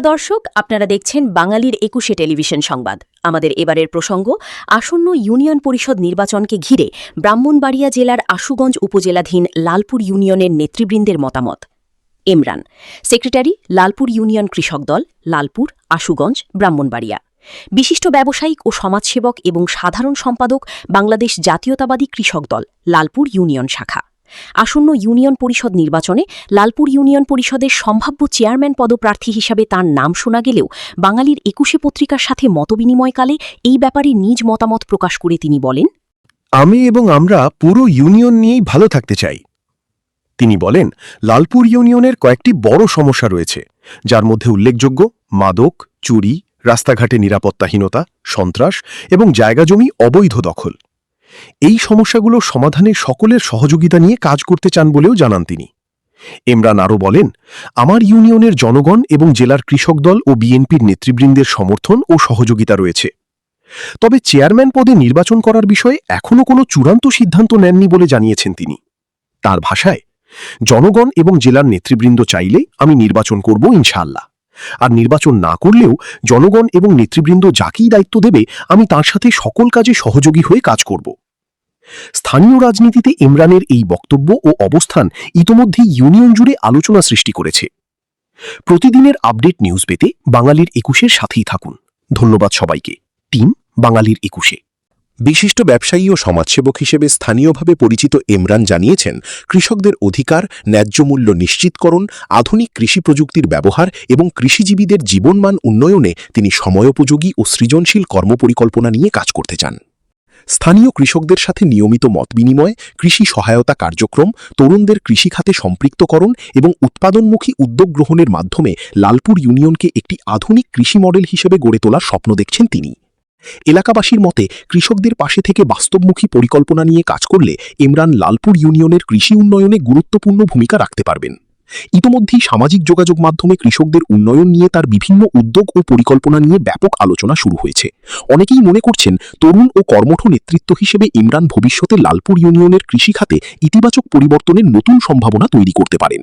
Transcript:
প্রিয় দর্শক, আপনারা দেখছেন বাঙালির ২১শে টেলিভিশন সংবাদ। আমাদের এবারের প্রসঙ্গ আসন্ন ইউনিয়ন পরিষদ নির্বাচনকে ঘিরে ব্রাহ্মণবাড়িয়া জেলার আশুগঞ্জ উপজেলাধীন লালপুর ইউনিয়নের নেতৃবৃন্দের মতামত। ইমরান, সেক্রেটারি, লালপুর ইউনিয়ন কৃষক দল, লালপুর, আশুগঞ্জ, ব্রাহ্মণবাড়িয়া। বিশিষ্ট ব্যবসায়িক ও সমাজসেবক এবং সাধারণ সম্পাদক, বাংলাদেশ জাতীয়তাবাদী কৃষক দল, লালপুর ইউনিয়ন শাখা। আসন্ন ইউনিয়ন পরিষদ নির্বাচনে লালপুর ইউনিয়ন পরিষদের সম্ভাব্য চেয়ারম্যান পদপ্রার্থী হিসাবে তাঁর নাম শোনা গেলেও বাঙালির ২১শে পত্রিকার সাথে মতবিনিময়কালে এই ব্যাপারে নিজ মতামত প্রকাশ করে তিনি বলেন, আমি এবং আমরা পুরো ইউনিয়ন নিয়েই ভালো থাকতে চাই। তিনি বলেন, লালপুর ইউনিয়নের কয়েকটি বড় সমস্যা রয়েছে, যার মধ্যে উল্লেখযোগ্য মাদক, চুরি, রাস্তাঘাটে নিরাপত্তাহীনতা, সন্ত্রাস এবং জায়গাজমি অবৈধ দখল। এই সমস্যাগুলো সমাধানে সকলের সহযোগিতা নিয়ে কাজ করতে চান বলেও জানান তিনি। ইমরান আরও বলেন, আমার ইউনিয়নের জনগণ এবং জেলার কৃষক দল ও বিএনপির নেতৃবৃন্দের সমর্থন ও সহযোগিতা রয়েছে। তবে চেয়ারম্যান পদে নির্বাচন করার বিষয়ে এখনও কোনো চূড়ান্ত সিদ্ধান্ত নেননি বলে জানিয়েছেন তিনি। তার ভাষায়, জনগণ এবং জেলার নেতৃবৃন্দ চাইলে আমি নির্বাচন করব ইনশাআল্লাহ, আর নির্বাচন না করলেও জনগণ এবং নেতৃবৃন্দ যাকেই দায়িত্ব দেবে আমি তার সাথে সকল কাজে সহযোগী হয়ে কাজ করব। স্থানীয় রাজনীতিতে ইমরানের এই বক্তব্য ও অবস্থান ইতোমধ্যেই ইউনিয়ন জুড়ে আলোচনা সৃষ্টি করেছে। প্রতিদিনের আপডেট নিউজ পেতে বাঙালির ২১-এর সাথেই থাকুন। ধন্যবাদ সবাইকে। টিম বাঙালির ২১-এ। বিশিষ্ট ব্যবসায়ী ও সমাজসেবক হিসেবে স্থানীয়ভাবে পরিচিত ইমরান জানিয়েছেন, কৃষকদের অধিকার, ন্যায্য মূল্য নিশ্চিতকরণ, আধুনিক কৃষি প্রযুক্তির ব্যবহার এবং কৃষিজীবীদের জীবনমান উন্নয়নে তিনি সময়োপযোগী ও সৃজনশীল কর্মপরিকল্পনা নিয়ে কাজ করতে চান। স্থানীয় কৃষকদের সাথে নিয়মিত মতবিনিময়, কৃষি সহায়তা কার্যক্রম, তরুণদের কৃষিখাতে সম্পৃক্তকরণ এবং উৎপাদনমুখী উদ্যোগ গ্রহণের মাধ্যমে লালপুর ইউনিয়নকে একটি আধুনিক কৃষি মডেল হিসেবে গড়ে তোলার স্বপ্ন দেখছেন তিনি। এলাকাবাসীর মতে, কৃষকদের পাশে থেকে বাস্তবমুখী পরিকল্পনা নিয়ে কাজ করলে ইমরান লালপুর ইউনিয়নের কৃষি উন্নয়নে গুরুত্বপূর্ণ ভূমিকা রাখতে পারবেন। ইতোমধ্যেই সামাজিক যোগাযোগ মাধ্যমে কৃষকদের উন্নয়ন নিয়ে তার বিভিন্ন উদ্যোগ ও পরিকল্পনা নিয়ে ব্যাপক আলোচনা শুরু হয়েছে। অনেকেই মনে করছেন, তরুণ ও কর্মঠ নেতৃত্ব হিসেবে ইমরান ভবিষ্যতে লালপুর ইউনিয়নের কৃষি খাতে ইতিবাচক পরিবর্তনের নতুন সম্ভাবনা তৈরি করতে পারেন।